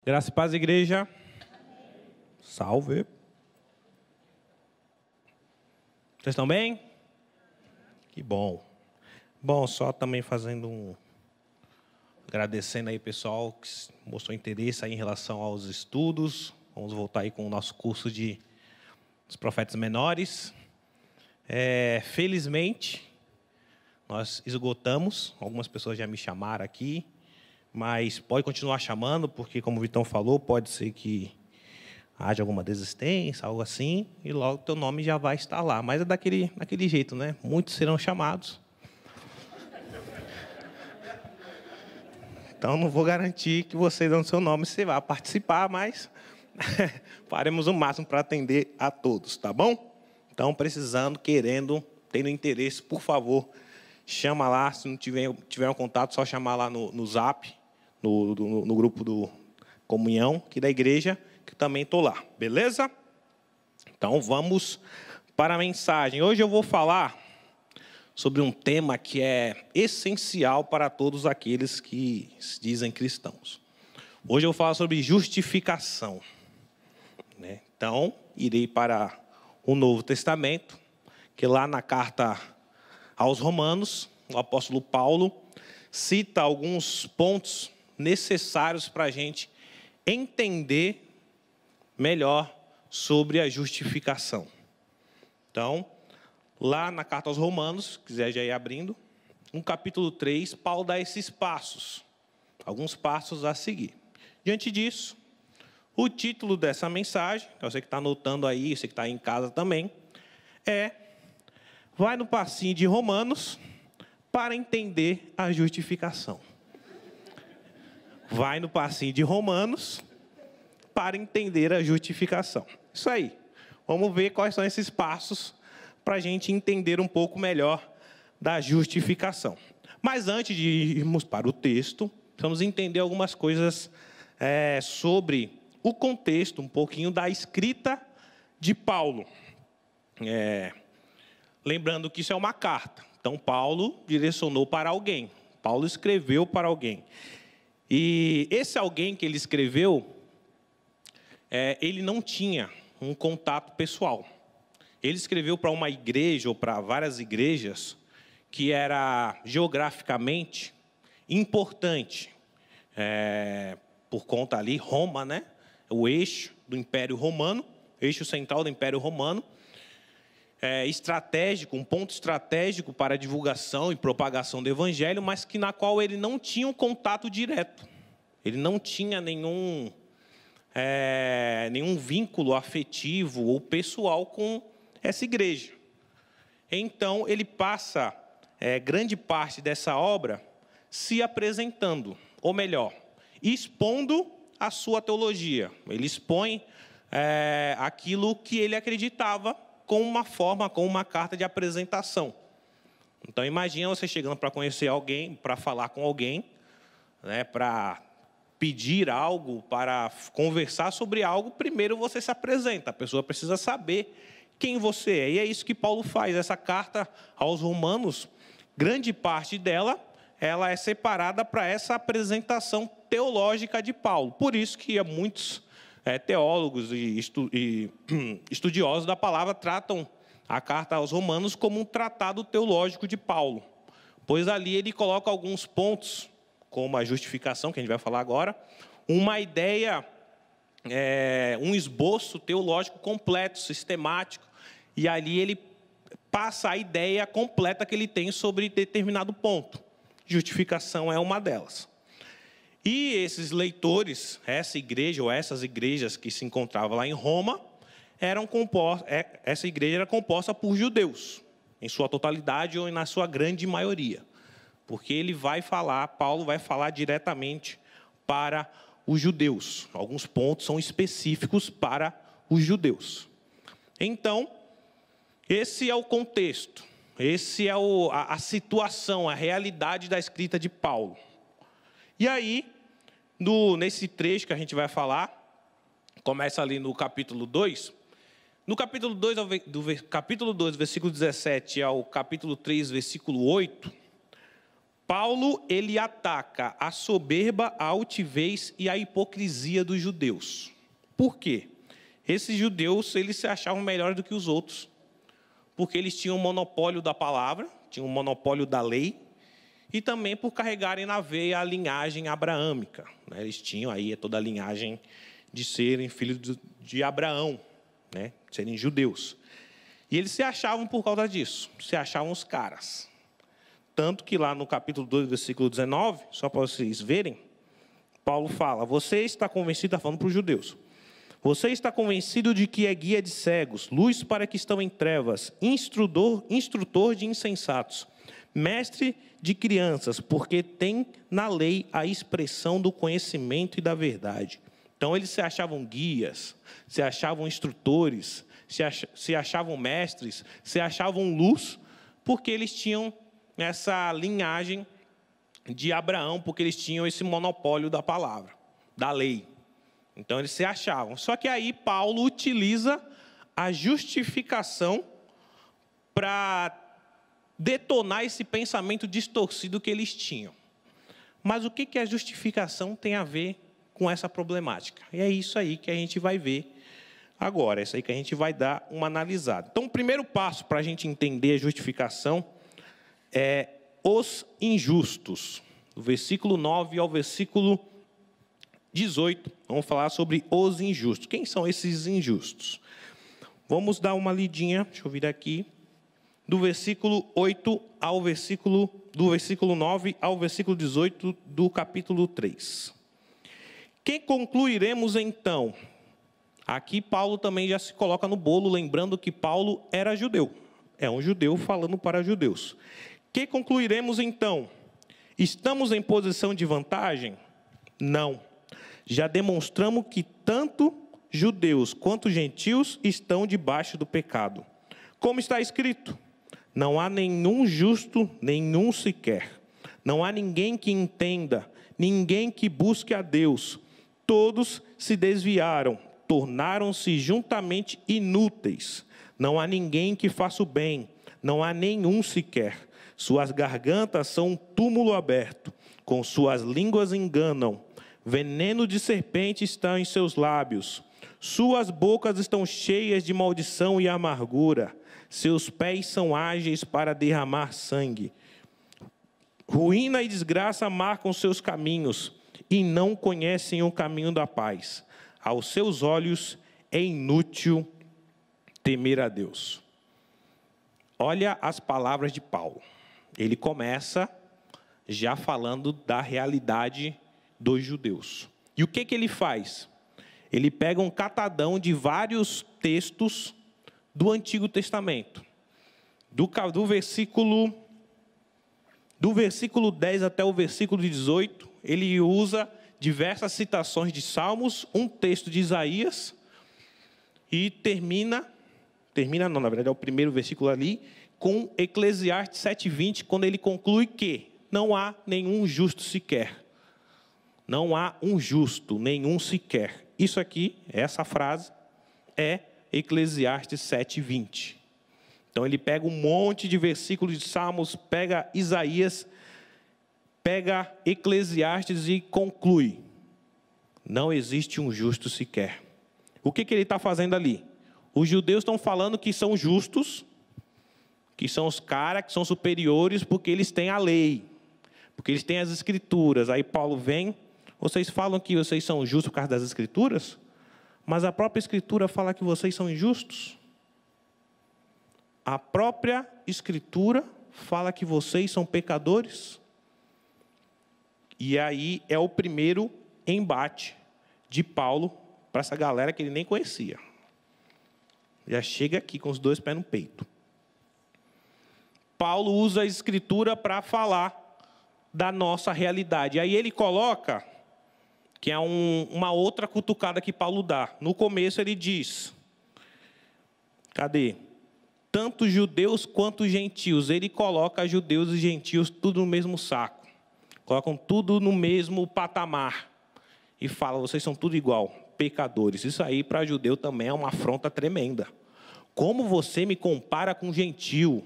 Graça e paz, igreja. Salve. Vocês estão bem? Que bom. Bom, só também agradecendo aí pessoal que mostrou interesse aí em relação aos estudos. Vamos voltar aí com o nosso curso dos profetas menores. Felizmente, nós esgotamos. Algumas pessoas já me chamaram aqui. Mas pode continuar chamando, porque, como o Vitão falou, pode ser que haja alguma desistência, algo assim, e logo teu nome já vai estar lá. Mas é daquele jeito, né? Muitos serão chamados. Então, não vou garantir que você, dando seu nome, você vai participar, mas faremos o máximo para atender a todos, tá bom? Então, precisando, querendo, tendo interesse, por favor, chama lá. Se não tiver um contato, só chamar lá no Zap. No grupo do Comunhão, aqui da igreja, que também estou lá, beleza? Então, vamos para a mensagem. Hoje eu vou falar sobre um tema que é essencial para todos aqueles que se dizem cristãos. Hoje eu vou falar sobre justificação. Então, irei para o Novo Testamento, que lá na carta aos Romanos, o apóstolo Paulo cita alguns pontos necessários para a gente entender melhor sobre a justificação. Então, lá na carta aos Romanos, se quiser já ir abrindo, no capítulo 3, Paulo dá esses passos, alguns passos a seguir. Diante disso, o título dessa mensagem, que você que está anotando aí, você que está em casa também, vai no passinho de Romanos para entender a justificação. Vai no passinho de Romanos para entender a justificação. Isso aí. Vamos ver quais são esses passos para a gente entender um pouco melhor da justificação. Mas antes de irmos para o texto, vamos entender algumas coisas sobre o contexto, um pouquinho da escrita de Paulo. Lembrando que isso é uma carta. Então, Paulo direcionou para alguém. Paulo escreveu para alguém. E esse alguém que ele escreveu, ele não tinha um contato pessoal. Ele escreveu para uma igreja, ou para várias igrejas, que era geograficamente importante. Por conta ali, Roma, né? O eixo do Império Romano, eixo central do Império Romano. Estratégico, um ponto estratégico para a divulgação e propagação do Evangelho, mas na qual ele não tinha um contato direto. Ele não tinha nenhum vínculo afetivo ou pessoal com essa igreja. Então, ele passa grande parte dessa obra se apresentando, ou melhor, expondo a sua teologia. Ele expõe aquilo que ele acreditava com uma carta de apresentação. Então, imagina você chegando para conhecer alguém, para falar com alguém, para pedir algo, para conversar sobre algo. Primeiro você se apresenta, a pessoa precisa saber quem você é. E é isso que Paulo faz. Essa carta aos Romanos, grande parte dela, ela é separada para essa apresentação teológica de Paulo. Por isso que muitos teólogos e estudiosos da palavra tratam a carta aos Romanos como um tratado teológico de Paulo, pois ali ele coloca alguns pontos, como a justificação, que a gente vai falar agora, uma ideia, um esboço teológico completo, sistemático, e ali ele passa a ideia completa que ele tem sobre determinado ponto. Justificação é uma delas. E esses leitores, essa igreja ou essas igrejas que se encontravam lá em Roma, essa igreja era composta por judeus, em sua totalidade ou na sua grande maioria. Porque Paulo vai falar diretamente para os judeus. Alguns pontos são específicos para os judeus. Então, esse é o contexto, esse é a situação, a realidade da escrita de Paulo. E aí, nesse trecho que a gente vai falar, começa ali no capítulo 2. No capítulo 2, do capítulo 2, versículo 17 ao capítulo 3, versículo 8, Paulo, ele ataca a soberba, a altivez e a hipocrisia dos judeus. Por quê? Esses judeus, eles se achavam melhores do que os outros, porque eles tinham o monopólio da palavra, tinham o monopólio da lei, e também por carregarem na veia a linhagem abraâmica. Eles tinham aí toda a linhagem de serem filhos de Abraão, de serem judeus. E eles se achavam por causa disso, se achavam os caras. Tanto que lá no capítulo 2, versículo 19, só para vocês verem, Paulo fala, você está convencido, está falando para os judeus, você está convencido de que é guia de cegos, luz para que estão em trevas, instrutor de insensatos, mestre de crianças, porque tem na lei a expressão do conhecimento e da verdade. Então eles se achavam guias, se achavam instrutores, se achavam mestres, se achavam luz, porque eles tinham essa linhagem de Abraão, porque eles tinham esse monopólio da palavra, da lei. Então eles se achavam. Só que aí Paulo utiliza a justificação para detonar esse pensamento distorcido que eles tinham. Mas o que a justificação tem a ver com essa problemática? E é isso aí que a gente vai ver agora, é isso aí que a gente vai dar uma analisada. Então, o primeiro passo para a gente entender a justificação é os injustos. Do versículo 9 ao versículo 18, vamos falar sobre os injustos. Quem são esses injustos? Vamos dar uma lidinha, deixa eu vir aqui, do versículo 8 ao do versículo 9 ao versículo 18 do capítulo 3. Que concluiremos então? Aqui Paulo também já se coloca no bolo, lembrando que Paulo era judeu. É um judeu falando para judeus. Que concluiremos então? Estamos em posição de vantagem? Não. Já demonstramos que tanto judeus quanto gentios estão debaixo do pecado. Como está escrito? Não há nenhum justo, nenhum sequer. Não há ninguém que entenda, ninguém que busque a Deus. Todos se desviaram, tornaram-se juntamente inúteis. Não há ninguém que faça o bem, não há nenhum sequer. Suas gargantas são um túmulo aberto, com suas línguas enganam. Veneno de serpente está em seus lábios. Suas bocas estão cheias de maldição e amargura. Seus pés são ágeis para derramar sangue. Ruína e desgraça marcam seus caminhos e não conhecem o caminho da paz. Aos seus olhos é inútil temer a Deus. Olha as palavras de Paulo. Ele começa já falando da realidade dos judeus. E o que ele faz? Ele pega um catadão de vários textos do Antigo Testamento. Do versículo 10 até o versículo 18, ele usa diversas citações de Salmos, um texto de Isaías, e termina não, na verdade é o primeiro versículo ali, com Eclesiastes 7:20, quando ele conclui que não há nenhum justo sequer. Não há um justo, nenhum sequer. Isso aqui, essa frase, é Eclesiastes 7:20. Então ele pega um monte de versículos de Salmos, pega Isaías, pega Eclesiastes e conclui: não existe um justo sequer. O que ele está fazendo ali? Os judeus estão falando que são justos, que são os caras que são superiores porque eles têm a lei, porque eles têm as escrituras. Aí Paulo vem, vocês falam que vocês são justos por causa das escrituras, mas a própria escritura fala que vocês são injustos. A própria escritura fala que vocês são pecadores. E aí é o primeiro embate de Paulo para essa galera que ele nem conhecia. Já chega aqui com os dois pés no peito. Paulo usa a escritura para falar da nossa realidade. Aí ele coloca, que é uma outra cutucada que Paulo dá. No começo ele diz, cadê? Tanto judeus quanto gentios. Ele coloca judeus e gentios tudo no mesmo saco. Colocam tudo no mesmo patamar. E fala, vocês são tudo igual, pecadores. Isso aí para judeu também é uma afronta tremenda. Como você me compara com gentio?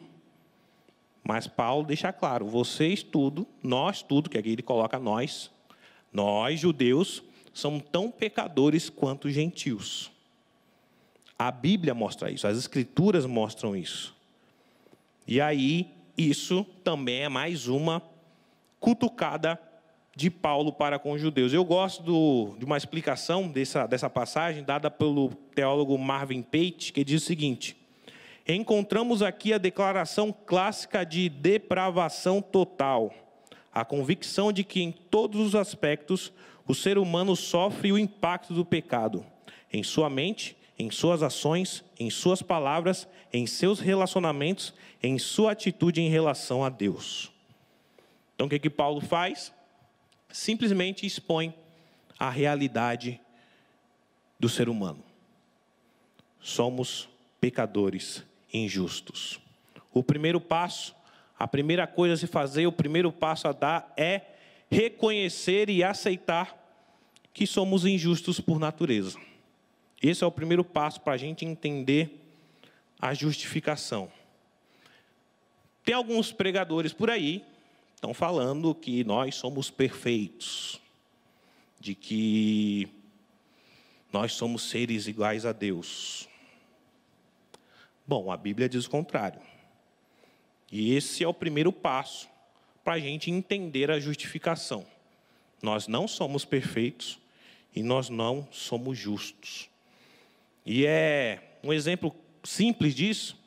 Mas Paulo deixa claro, vocês tudo, nós tudo, que aqui ele coloca nós judeus, somos tão pecadores quanto gentios. A Bíblia mostra isso, as Escrituras mostram isso. E aí, isso também é mais uma cutucada de Paulo para com os judeus. Eu gosto de uma explicação dessa passagem, dada pelo teólogo Marvin Pate, que diz o seguinte: encontramos aqui a declaração clássica de depravação total, a convicção de que em todos os aspectos o ser humano sofre o impacto do pecado, em sua mente, em suas ações, em suas palavras, em seus relacionamentos, em sua atitude em relação a Deus. Então, o que Paulo faz? Simplesmente expõe a realidade do ser humano. Somos pecadores injustos. O primeiro passo, a primeira coisa a se fazer, o primeiro passo a dar é reconhecer e aceitar que somos injustos por natureza. Esse é o primeiro passo para a gente entender a justificação. Tem alguns pregadores por aí que estão falando que nós somos perfeitos, de que nós somos seres iguais a Deus. Bom, a Bíblia diz o contrário. E esse é o primeiro passo para a gente entender a justificação. Nós não somos perfeitos e nós não somos justos. E um exemplo simples disso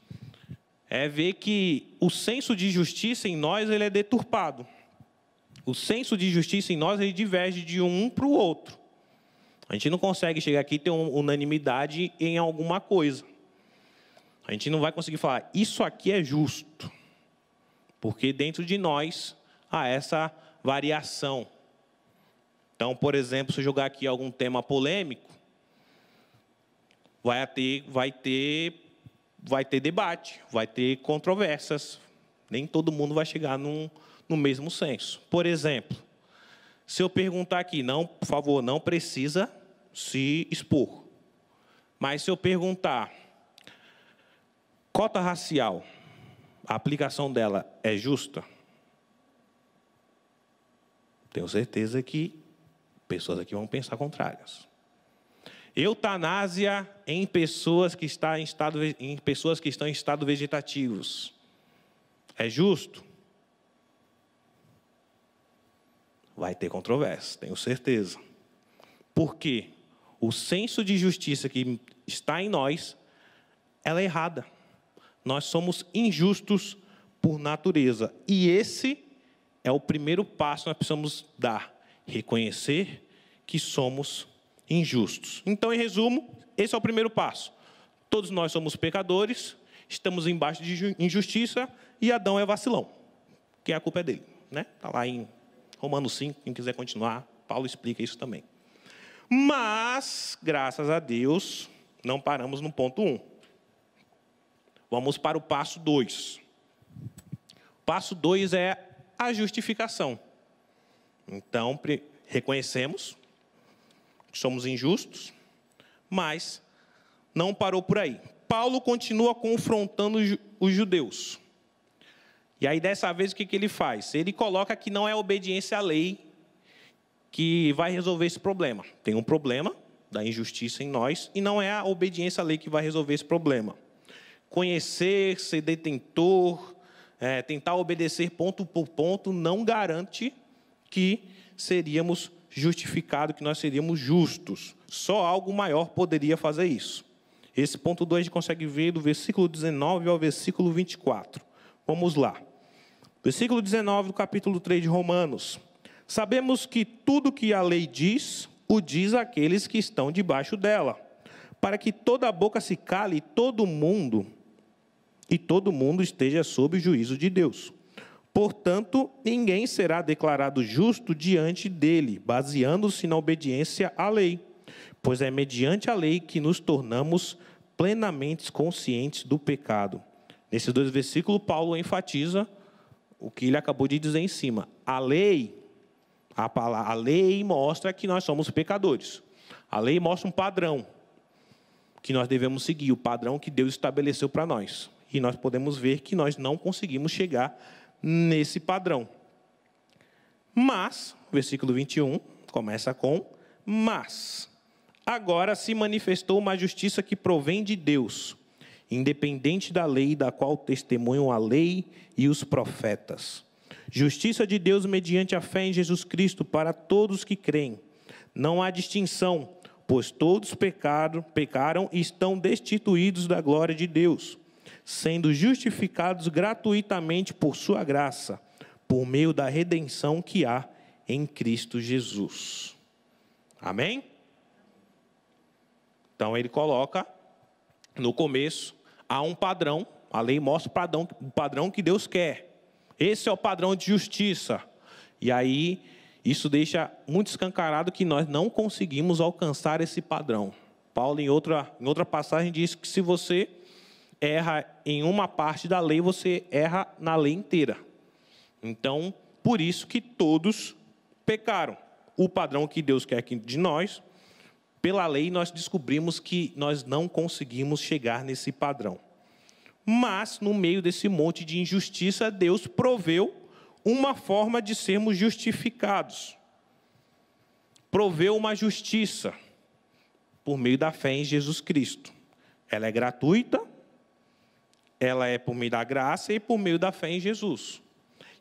é ver que o senso de justiça em nós ele é deturpado. O senso de justiça em nós ele diverge de um para o outro. A gente não consegue chegar aqui e ter unanimidade em alguma coisa. A gente não vai conseguir falar, isso aqui é justo. Porque dentro de nós há essa variação. Então, por exemplo, se eu jogar aqui algum tema polêmico, vai ter debate, vai ter controvérsias. Nem todo mundo vai chegar no mesmo senso. Por exemplo, se eu perguntar aqui, não, por favor, não precisa se expor. Mas se eu perguntar, cota racial, a aplicação dela é justa? Tenho certeza que pessoas aqui vão pensar contrárias. Eutanásia em pessoas que estão em estado vegetativos. É justo? Vai ter controvérsia, tenho certeza. Por quê? O senso de justiça que está em nós, ela é errada. Nós somos injustos por natureza. E esse é o primeiro passo que nós precisamos dar. Reconhecer que somos injustos. Então, em resumo, esse é o primeiro passo. Todos nós somos pecadores, estamos embaixo de injustiça e Adão é vacilão, que a culpa é dele, né? Está lá em Romanos 5, quem quiser continuar, Paulo explica isso também. Mas, graças a Deus, não paramos no ponto 1. Vamos para o passo 2. O passo 2 é a justificação. Então, reconhecemos que somos injustos, mas não parou por aí. Paulo continua confrontando os judeus. E aí, dessa vez, o que ele faz? Ele coloca que não é a obediência à lei que vai resolver esse problema. Tem um problema da injustiça em nós, e não é a obediência à lei que vai resolver esse problema. Conhecer, ser detentor, tentar obedecer ponto por ponto, não garante que seríamos justificados, que nós seríamos justos. Só algo maior poderia fazer isso. Esse ponto 2 a gente consegue ver do versículo 19 ao versículo 24. Vamos lá. Versículo 19 do capítulo 3 de Romanos. Sabemos que tudo que a lei diz, o diz àqueles que estão debaixo dela, para que toda a boca se cale e todo mundo esteja sob o juízo de Deus. Portanto, ninguém será declarado justo diante dele, baseando-se na obediência à lei, pois é mediante a lei que nos tornamos plenamente conscientes do pecado. Nesses 2 versículos, Paulo enfatiza o que ele acabou de dizer em cima. A lei mostra que nós somos pecadores. A lei mostra um padrão que nós devemos seguir, o padrão que Deus estabeleceu para nós. E nós podemos ver que nós não conseguimos chegar nesse padrão. Mas, versículo 21, começa com: mas agora se manifestou uma justiça que provém de Deus, independente da lei, da qual testemunham a lei e os profetas. Justiça de Deus mediante a fé em Jesus Cristo para todos que creem. Não há distinção, pois todos pecaram e estão destituídos da glória de Deus, sendo justificados gratuitamente por sua graça, por meio da redenção que há em Cristo Jesus. Amém? Então ele coloca no começo, há um padrão, a lei mostra o padrão que Deus quer. Esse é o padrão de justiça. E aí, isso deixa muito escancarado que nós não conseguimos alcançar esse padrão. Paulo, em outra passagem, diz que se você erra em uma parte da lei, você erra na lei inteira. Então, por isso que todos pecaram. O padrão que Deus quer de nós, pela lei, nós descobrimos que nós não conseguimos chegar nesse padrão. Mas, no meio desse monte de injustiça, Deus proveu uma forma de sermos justificados. Proveu uma justiça por meio da fé em Jesus Cristo. Ela é gratuita, ela é por meio da graça e por meio da fé em Jesus.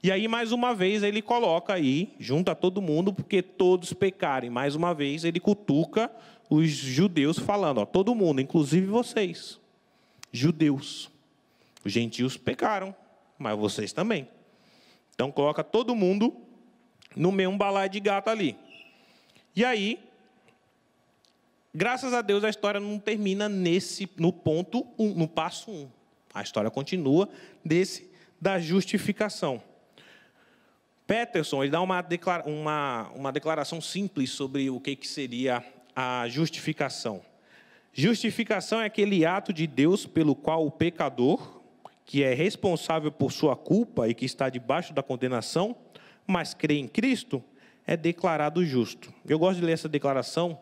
E aí, mais uma vez, ele coloca aí, junta todo mundo, porque todos pecarem. Mais uma vez, ele cutuca os judeus falando, ó, todo mundo, inclusive vocês, judeus. Os gentios pecaram, mas vocês também. Então, coloca todo mundo no mesmo balaio de gato ali. E aí, graças a Deus, a história não termina no ponto 1, no passo 1. A história continua da justificação. Peterson, ele dá uma declaração simples sobre o que seria a justificação. Justificação é aquele ato de Deus pelo qual o pecador, que é responsável por sua culpa e que está debaixo da condenação, mas crê em Cristo, é declarado justo. Eu gosto de ler essa declaração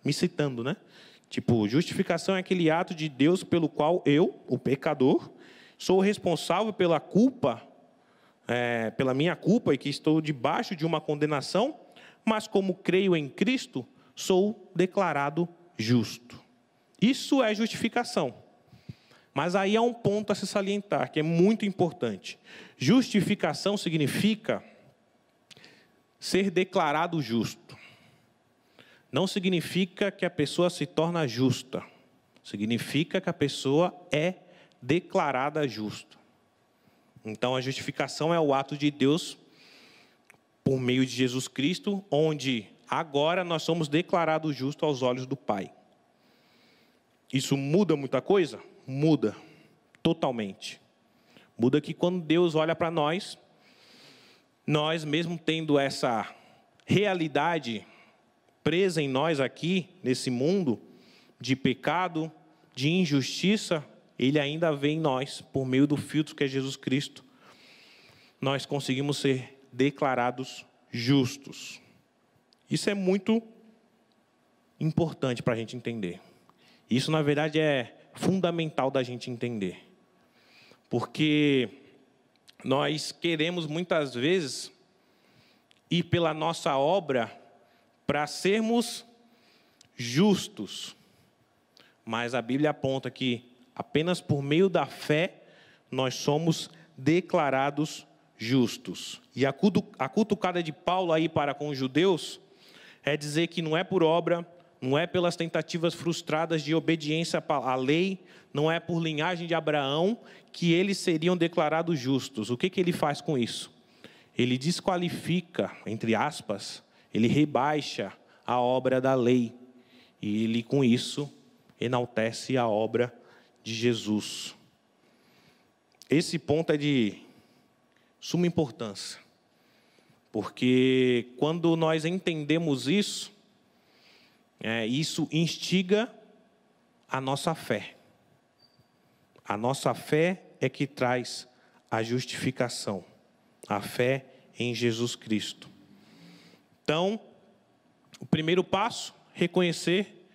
me citando, né? Tipo, justificação é aquele ato de Deus pelo qual eu, o pecador, sou responsável pela culpa, pela minha culpa e que estou debaixo de uma condenação, mas como creio em Cristo, sou declarado justo. Isso é justificação. Mas aí há um ponto a se salientar, que é muito importante. Justificação significa ser declarado justo. Não significa que a pessoa se torna justa. Significa que a pessoa é declarada justa. Então, a justificação é o ato de Deus por meio de Jesus Cristo, onde agora nós somos declarados justos aos olhos do Pai. Isso muda muita coisa? Muda totalmente. Muda que quando Deus olha para nós mesmo tendo essa realidade presa em nós aqui, nesse mundo de pecado, de injustiça, Ele ainda vê em nós, por meio do filtro que é Jesus Cristo, nós conseguimos ser declarados justos. Isso é muito importante para a gente entender. Isso, na verdade, é fundamental da gente entender. Porque nós queremos, muitas vezes, ir pela nossa obra para sermos justos. Mas a Bíblia aponta que apenas por meio da fé nós somos declarados justos. E a cutucada de Paulo aí para com os judeus é dizer que não é por obra, não é pelas tentativas frustradas de obediência à lei, não é por linhagem de Abraão que eles seriam declarados justos. O que ele faz com isso? Ele desqualifica, entre aspas, ele rebaixa a obra da lei. E ele, com isso, enaltece a obra de Jesus. Esse ponto é de suma importância. Porque quando nós entendemos isso, isso instiga a nossa fé. A nossa fé é que traz a justificação. A fé em Jesus Cristo. Então, o primeiro passo, reconhecer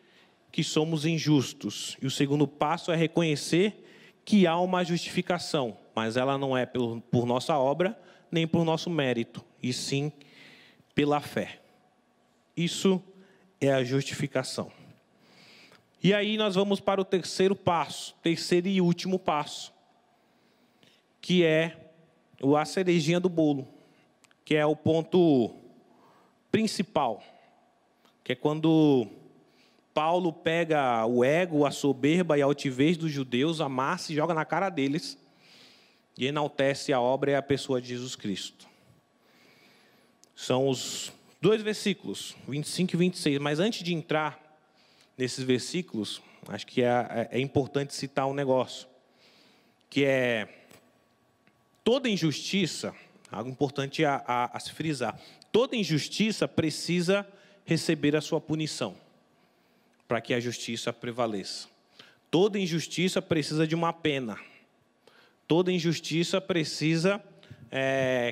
que somos injustos. E o segundo passo é reconhecer que há uma justificação, mas ela não é por nossa obra, nem por nosso mérito, e sim pela fé. Isso é a justificação. E aí nós vamos para o terceiro passo, terceiro e último passo, que é a cerejinha do bolo, que é o ponto principal, que é quando Paulo pega o ego, a soberba e a altivez dos judeus, amassa e joga na cara deles, e enaltece a obra e a pessoa de Jesus Cristo. São os 2 versículos, 25 e 26. Mas antes de entrar nesses versículos, acho que é importante citar um negócio, que é toda injustiça, algo importante a se frisar, toda injustiça precisa receber a sua punição, para que a justiça prevaleça. Toda injustiça precisa de uma pena. Toda injustiça precisa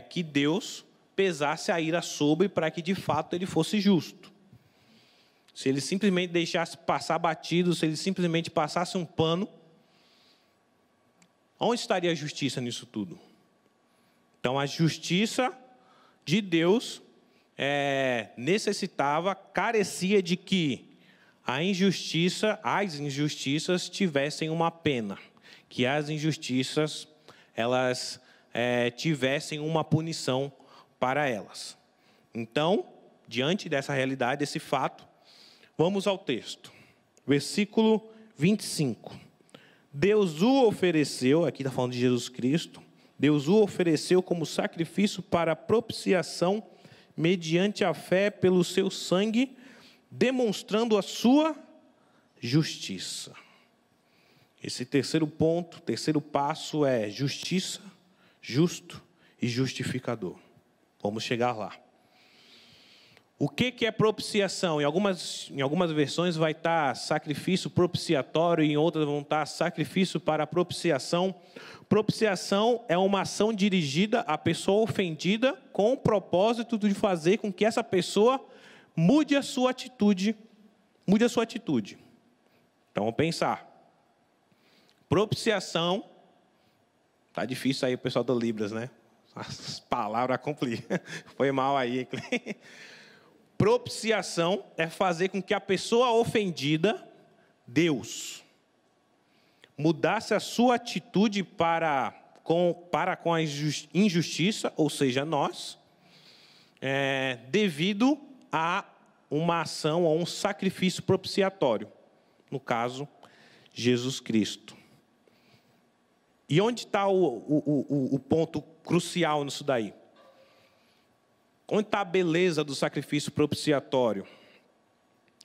que Deus pesasse a ira sobre para que de fato ele fosse justo. Se ele simplesmente deixasse passar batido, se ele simplesmente passasse um pano, onde estaria a justiça nisso tudo? Então a justiça de Deus carecia de que as injustiças tivessem uma pena, que as injustiças elas tivessem uma punição para elas. Então, diante dessa realidade, desse fato, vamos ao texto. Versículo 25. Deus o ofereceu, aqui está falando de Jesus Cristo, Deus o ofereceu como sacrifício para propiciação mediante a fé pelo seu sangue, demonstrando a sua justiça. Esse terceiro ponto, terceiro passo é justiça, justo e justificador. Vamos chegar lá. O que é propiciação? Em algumas versões vai estar sacrifício propiciatório, em outras vão estar sacrifício para propiciação. Propiciação é uma ação dirigida à pessoa ofendida com o propósito de fazer com que essa pessoa mude a sua atitude. Então, vamos pensar. Propiciação, tá difícil aí o pessoal do Libras, né? As palavras complicam. Foi mal aí. Propiciação é fazer com que a pessoa ofendida, Deus, mudasse a sua atitude para com a injustiça, ou seja, nós, devido a uma ação ou um sacrifício propiciatório. No caso, Jesus Cristo. E onde está o ponto crucial nisso daí? Onde está a beleza do sacrifício propiciatório?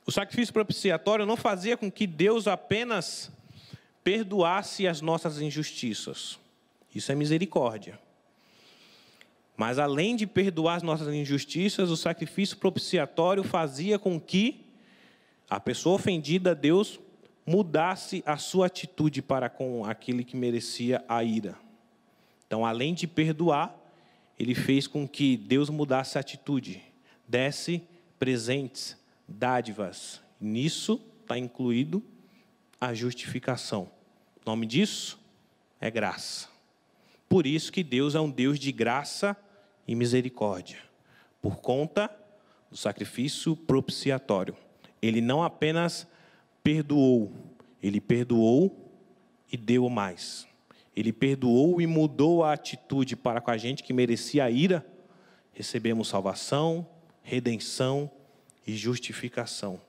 O sacrifício propiciatório não fazia com que Deus apenas perdoasse as nossas injustiças. Isso é misericórdia. Mas além de perdoar as nossas injustiças, o sacrifício propiciatório fazia com que a pessoa ofendida a Deus mudasse a sua atitude para com aquele que merecia a ira. Então, além de perdoar, ele fez com que Deus mudasse a atitude, desse presentes, dádivas. Nisso está incluído a justificação. O nome disso é graça. Por isso que Deus é um Deus de graça e misericórdia, por conta do sacrifício propiciatório. Ele não apenas perdoou, ele perdoou e deu mais. Ele perdoou e mudou a atitude para com a gente que merecia a ira. Recebemos salvação, redenção e justificação.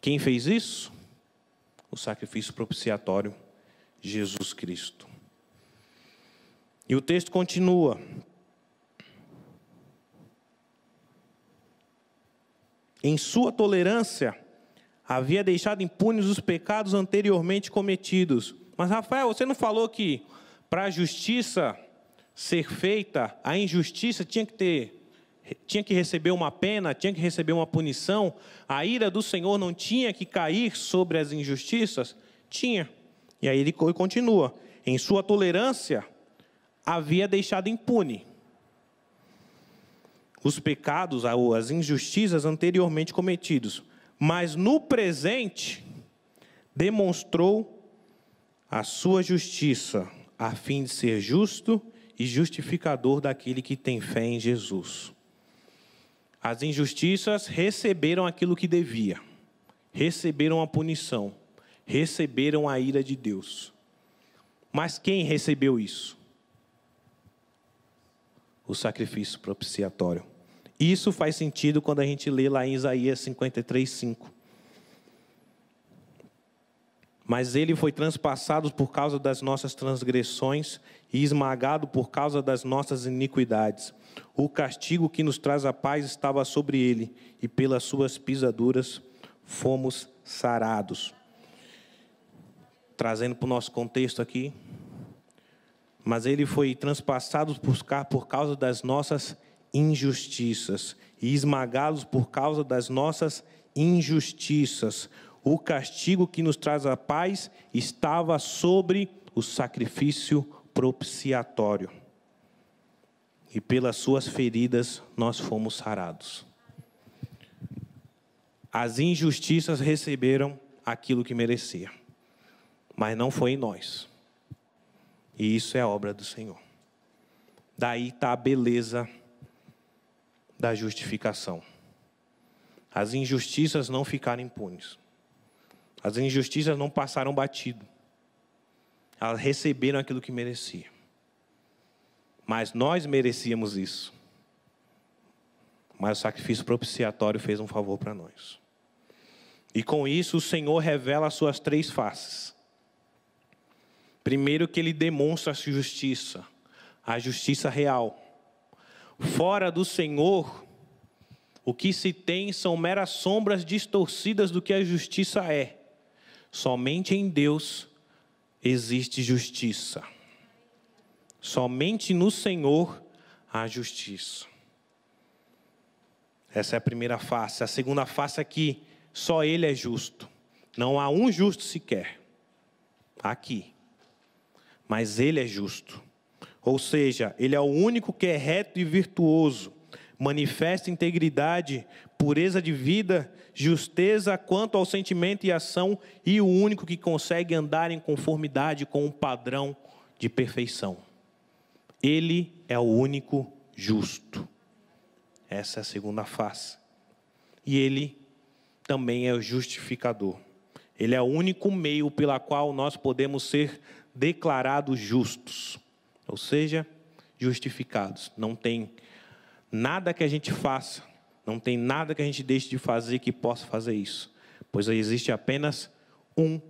Quem fez isso? O sacrifício propiciatório, Jesus Cristo. E o texto continua. Em sua tolerância, havia deixado impunes os pecados anteriormente cometidos. Mas, Rafael, você não falou que para a justiça ser feita, a injustiça tinha que receber uma pena, tinha que receber uma punição? A ira do Senhor não tinha que cair sobre as injustiças? Tinha. E aí ele continua. Em sua tolerância, havia deixado impune os pecados, as injustiças anteriormente cometidos, mas no presente demonstrou a sua justiça, a fim de ser justo e justificador daquele que tem fé em Jesus. As injustiças receberam aquilo que devia, receberam a punição, receberam a ira de Deus. Mas quem recebeu isso? O sacrifício propiciatório. Isso faz sentido quando a gente lê lá em Isaías 53:5. Mas ele foi transpassado por causa das nossas transgressões e esmagado por causa das nossas iniquidades. O castigo que nos traz a paz estava sobre ele, e pelas suas pisaduras fomos sarados. Trazendo para o nosso contexto aqui. Mas ele foi transpassado por causa das nossas injustiças e esmagados por causa das nossas injustiças. O castigo que nos traz a paz estava sobre o sacrifício propiciatório. E pelas suas feridas nós fomos sarados. As injustiças receberam aquilo que merecia, mas não foi em nós. E isso é obra do Senhor. Daí está a beleza da justificação. As injustiças não ficaram impunes. As injustiças não passaram batido. Elas receberam aquilo que mereciam. Mas nós merecíamos isso. Mas o sacrifício propiciatório fez um favor para nós. E com isso o Senhor revela as suas três faces. Primeiro, que ele demonstra a justiça real. Fora do Senhor, o que se tem são meras sombras distorcidas do que a justiça é. Somente em Deus existe justiça. Somente no Senhor há justiça. Essa é a primeira face. A segunda face é que só Ele é justo. Não há um justo sequer aqui. Mas Ele é justo. Ou seja, Ele é o único que é reto e virtuoso. Manifesta integridade, pureza de vida, justeza quanto ao sentimento e ação, e o único que consegue andar em conformidade com um padrão de perfeição. Ele é o único justo. Essa é a segunda face. E Ele também é o justificador. Ele é o único meio pela qual nós podemos ser declarados justos. Ou seja, justificados. Não tem nada que a gente faça, não tem nada que a gente deixe de fazer que possa fazer isso. Pois existe apenas um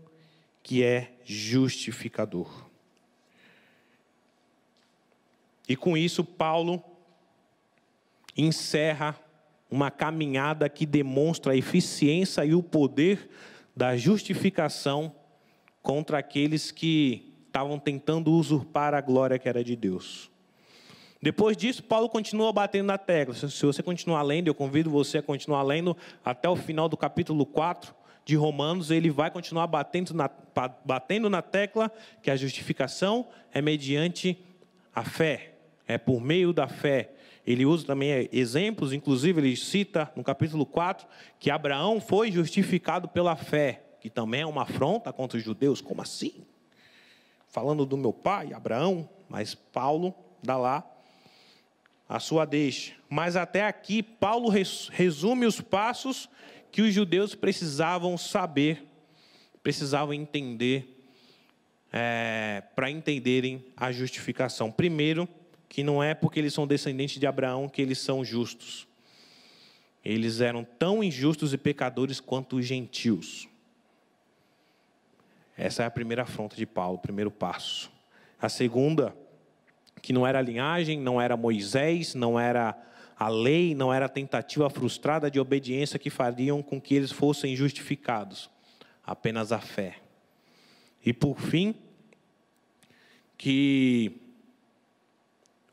que é justificador. E com isso, Paulo encerra uma caminhada que demonstra a eficiência e o poder da justificação contra aqueles que estavam tentando usurpar a glória que era de Deus. Depois disso, Paulo continua batendo na tecla. Se você continuar lendo, eu convido você a continuar lendo até o final do capítulo 4 de Romanos. Ele vai continuar batendo na tecla que a justificação é mediante a fé. É por meio da fé. Ele usa também exemplos, inclusive ele cita no capítulo 4 que Abraão foi justificado pela fé, que também é uma afronta contra os judeus. Como assim? Falando do meu pai, Abraão, mas Paulo dá lá a sua deixa. Mas até aqui, Paulo resume os passos que os judeus precisavam saber, precisavam entender, para entenderem a justificação. Primeiro, que não é porque eles são descendentes de Abraão que eles são justos. Eles eram tão injustos e pecadores quanto os gentios. Essa é a primeira afronta de Paulo, o primeiro passo. A segunda, que não era a linhagem, não era Moisés, não era a lei, não era a tentativa frustrada de obediência que fariam com que eles fossem justificados. Apenas a fé. E por fim, que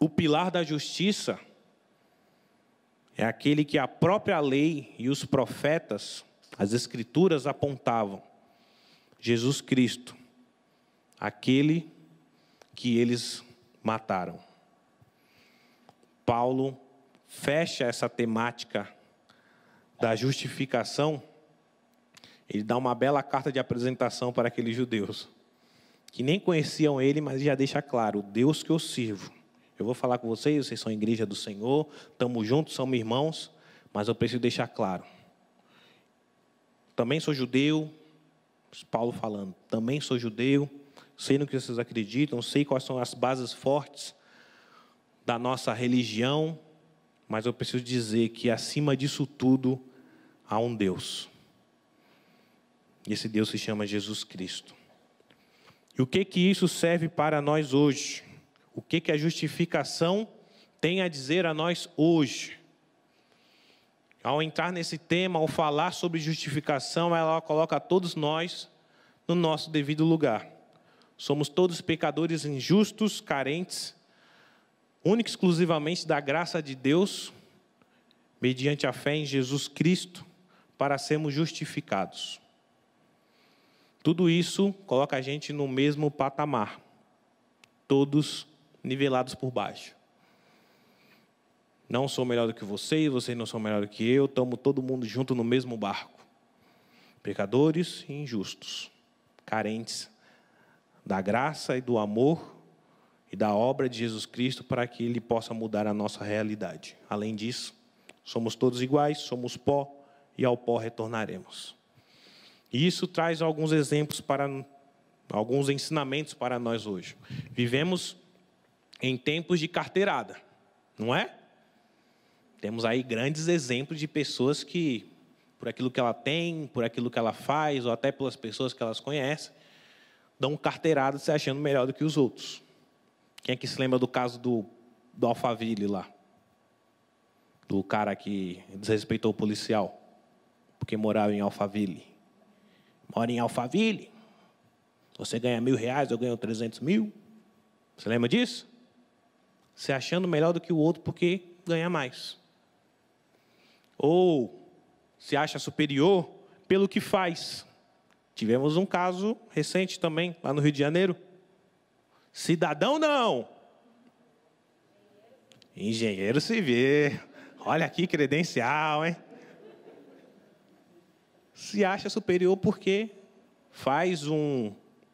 o pilar da justiça é aquele que a própria lei e os profetas, as escrituras apontavam. Jesus Cristo, aquele que eles mataram. Paulo fecha essa temática da justificação ele dá uma bela carta de apresentação para aqueles judeus, que nem conheciam ele, mas já deixa claro, o Deus que eu sirvo. Eu vou falar com vocês são a igreja do Senhor, estamos juntos, somos irmãos, mas eu preciso deixar claro. Também sou judeu, Paulo falando, também sou judeu, sei no que vocês acreditam, sei quais são as bases fortes da nossa religião, mas eu preciso dizer que acima disso tudo há um Deus. E esse Deus se chama Jesus Cristo. E o que isso serve para nós hoje? O que a justificação tem a dizer a nós hoje? Ao entrar nesse tema, ao falar sobre justificação, ela coloca todos nós no nosso devido lugar. Somos todos pecadores injustos, carentes, única e exclusivamente da graça de Deus, mediante a fé em Jesus Cristo, para sermos justificados. Tudo isso coloca a gente no mesmo patamar, todos nivelados por baixo. Não sou melhor do que vocês não são melhor do que eu, estamos todo mundo junto no mesmo barco. Pecadores e injustos, carentes da graça e do amor e da obra de Jesus Cristo para que Ele possa mudar a nossa realidade. Além disso, somos todos iguais, somos pó e ao pó retornaremos. E isso traz alguns exemplos alguns ensinamentos para nós hoje. Vivemos em tempos de carteirada, não é? Temos aí grandes exemplos de pessoas que, por aquilo que ela tem, por aquilo que ela faz, ou até pelas pessoas que elas conhecem, dão carteirada se achando melhor do que os outros. Quem é que se lembra do caso do Alphaville lá? Do cara que desrespeitou o policial, porque morava em Alphaville. Mora em Alphaville, você ganha R$1.000, eu ganho 300 mil. Você lembra disso? Se achando melhor do que o outro porque ganha mais. Ou se acha superior pelo que faz. Tivemos um caso recente também, lá no Rio de Janeiro. Cidadão não. Engenheiro civil. Olha aqui, credencial, hein? Se acha superior porque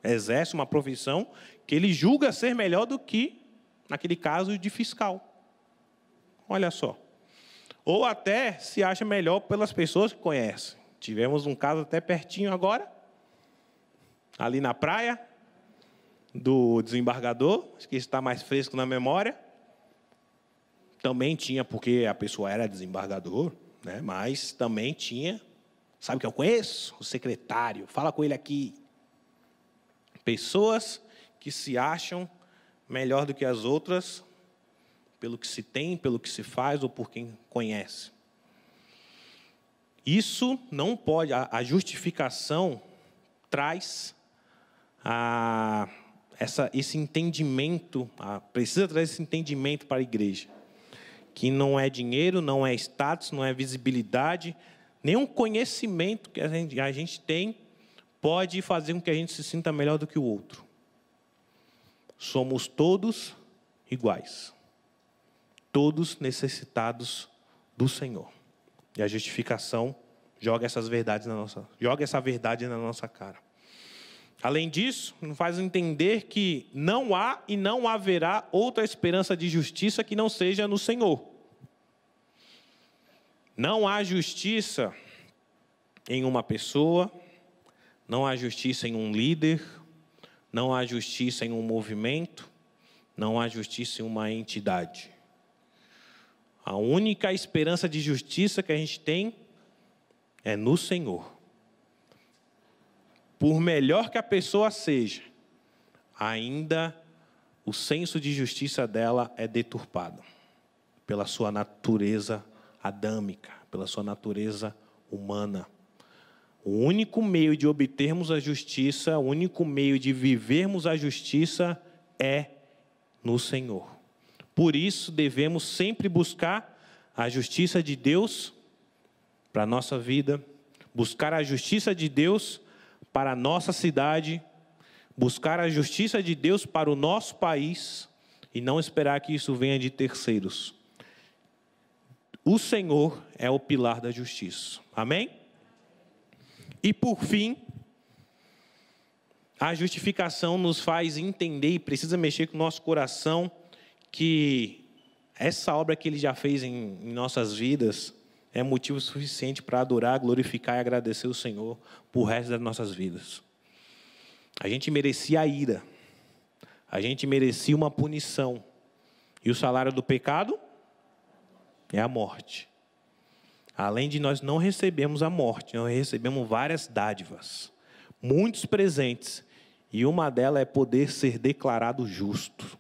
exerce uma profissão que ele julga ser melhor do que, naquele caso, de fiscal. Olha só. Ou até se acha melhor pelas pessoas que conhecem. Tivemos um caso até pertinho agora, ali na praia, do desembargador, acho que está mais fresco na memória. Também tinha, porque a pessoa era desembargador, né? Mas também tinha... Sabe que eu conheço? O secretário. Fala com ele aqui. Pessoas que se acham melhor do que as outras, pelo que se tem, pelo que se faz ou por quem conhece. Isso não pode... A justificação traz esse entendimento, precisa trazer esse entendimento para a igreja. Que não é dinheiro, não é status, não é visibilidade... Nenhum conhecimento que a gente tem pode fazer com que a gente se sinta melhor do que o outro. Somos todos iguais. Todos necessitados do Senhor. E a justificação joga essa verdade na nossa cara. Além disso, nos faz entender que não há e não haverá outra esperança de justiça que não seja no Senhor. Não há justiça em uma pessoa, não há justiça em um líder, não há justiça em um movimento, não há justiça em uma entidade. A única esperança de justiça que a gente tem é no Senhor. Por melhor que a pessoa seja, ainda o senso de justiça dela é deturpado pela sua natureza adâmica, pela sua natureza humana. O único meio de obtermos a justiça, o único meio de vivermos a justiça é no Senhor. Por isso, devemos sempre buscar a justiça de Deus para a nossa vida, buscar a justiça de Deus para a nossa cidade, buscar a justiça de Deus para o nosso país e não esperar que isso venha de terceiros. O Senhor é o pilar da justiça. Amém? E por fim, a justificação nos faz entender e precisa mexer com o nosso coração que essa obra que Ele já fez em nossas vidas é motivo suficiente para adorar, glorificar e agradecer o Senhor por resto das nossas vidas. A gente merecia a ira, a gente merecia uma punição. E o salário do pecado é a morte. Além de nós não recebemos a morte, nós recebemos várias dádivas, muitos presentes. E uma delas é poder ser declarado justo.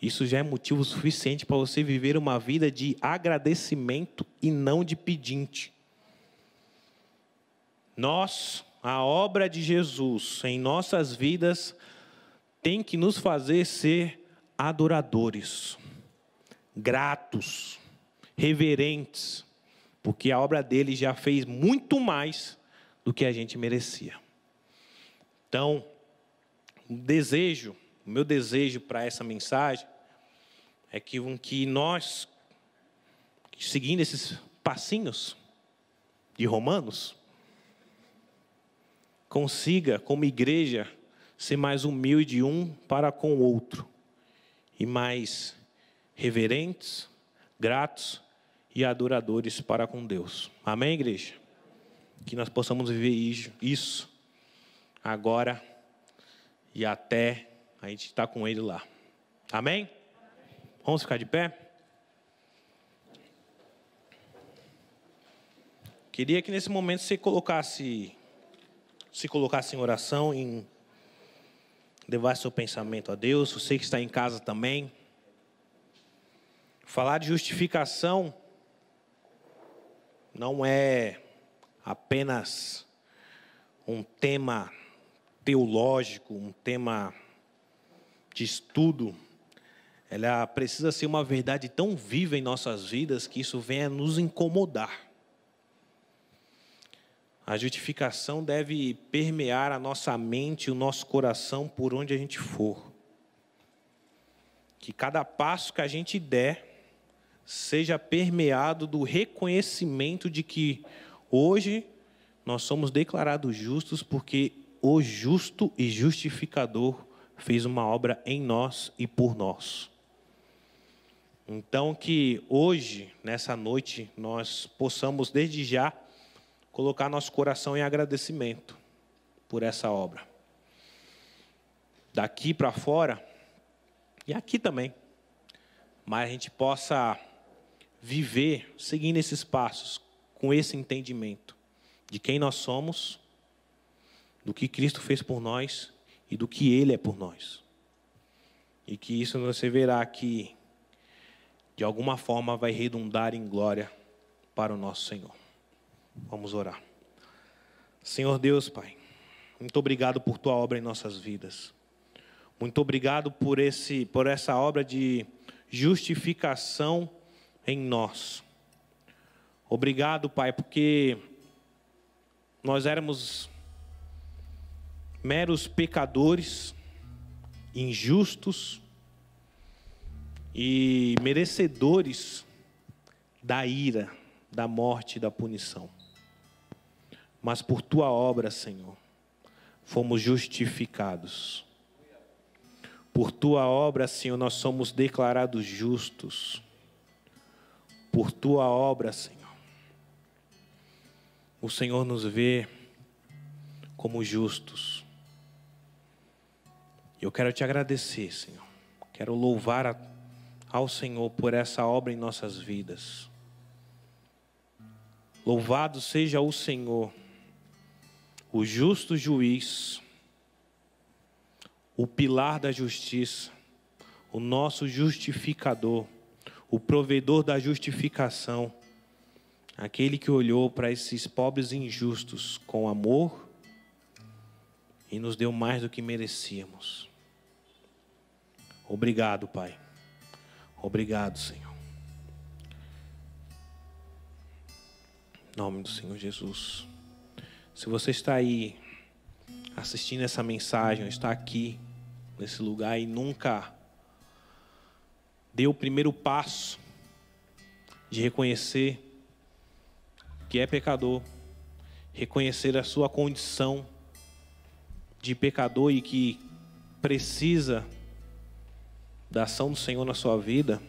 Isso já é motivo suficiente para você viver uma vida de agradecimento e não de pedinte. Nós, a obra de Jesus em nossas vidas, tem que nos fazer ser adoradores, gratos, reverentes, porque a obra dele já fez muito mais do que a gente merecia. Então, o meu desejo para essa mensagem é que nós, seguindo esses passinhos de Romanos, consiga, como igreja, ser mais humilde um para com o outro, e mais reverentes, gratos e adoradores para com Deus. Amém, igreja? Que nós possamos viver isso agora e até a gente estar com Ele lá. Amém? Vamos ficar de pé? Queria que nesse momento você se colocasse em oração, em levar seu pensamento a Deus. Você que está em casa também. Falar de justificação não é apenas um tema teológico, um tema de estudo. Ela precisa ser uma verdade tão viva em nossas vidas que isso venha nos incomodar. A justificação deve permear a nossa mente e o nosso coração por onde a gente for. Que cada passo que a gente der seja permeado do reconhecimento de que hoje nós somos declarados justos porque o justo e justificador fez uma obra em nós e por nós. Então que hoje, nessa noite, nós possamos desde já colocar nosso coração em agradecimento por essa obra. Daqui para fora, e aqui também, mas a gente possa viver seguindo esses passos, com esse entendimento de quem nós somos, do que Cristo fez por nós e do que Ele é por nós. E que isso você verá que, de alguma forma, vai redundar em glória para o nosso Senhor. Vamos orar. Senhor Deus, Pai, muito obrigado por Tua obra em nossas vidas. Muito obrigado por essa obra de justificação em nós. Obrigado, Pai, porque nós éramos meros pecadores, injustos e merecedores da ira, da morte e da punição. Mas por Tua obra, Senhor, fomos justificados. Por Tua obra, Senhor, nós somos declarados justos. Por Tua obra, Senhor, o Senhor nos vê como justos. Eu quero Te agradecer, Senhor. Quero louvar ao Senhor por essa obra em nossas vidas. Louvado seja o Senhor, o justo juiz, o pilar da justiça, o nosso justificador, o provedor da justificação, aquele que olhou para esses pobres e injustos com amor e nos deu mais do que merecíamos. Obrigado, Pai. Obrigado, Senhor. Em nome do Senhor Jesus. Se você está aí assistindo essa mensagem, está aqui nesse lugar e nunca deu o primeiro passo de reconhecer que é pecador, reconhecer a sua condição de pecador e que precisa da ação do Senhor na sua vida,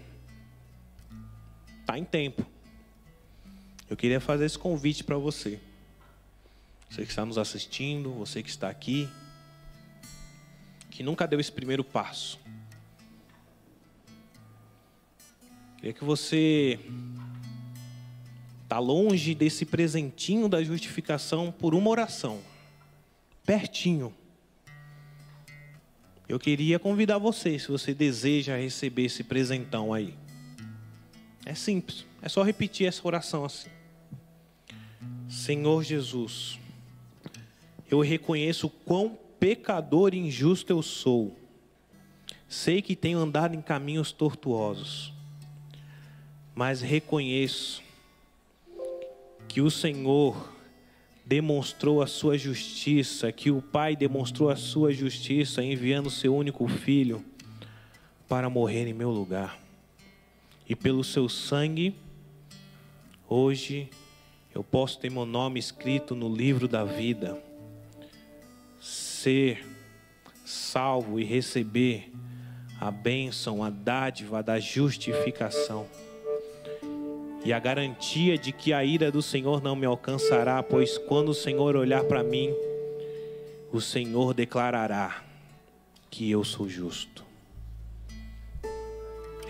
está em tempo. Eu queria fazer esse convite para você. Você que está nos assistindo, você que está aqui, que nunca deu esse primeiro passo. Queria que você está longe desse presentinho da justificação por uma oração, pertinho. Eu queria convidar você, se você deseja receber esse presentão aí. É simples, é só repetir essa oração assim. Senhor Jesus, eu reconheço quão pecador e injusto eu sou. Sei que tenho andado em caminhos tortuosos, mas reconheço que o Senhor demonstrou a sua justiça, que o Pai demonstrou a sua justiça enviando o seu único filho para morrer em meu lugar. E pelo seu sangue, hoje eu posso ter meu nome escrito no livro da vida, ser salvo e receber a bênção, a dádiva da justificação. E a garantia de que a ira do Senhor não me alcançará, pois quando o Senhor olhar para mim, o Senhor declarará que eu sou justo.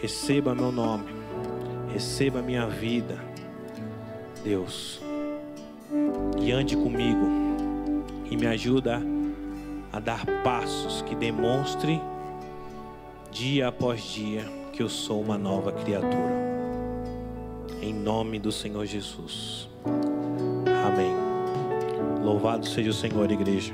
Receba meu nome, receba minha vida, Deus, e ande comigo e me ajuda a dar passos que demonstre dia após dia que eu sou uma nova criatura. Em nome do Senhor Jesus. Amém. Louvado seja o Senhor, igreja.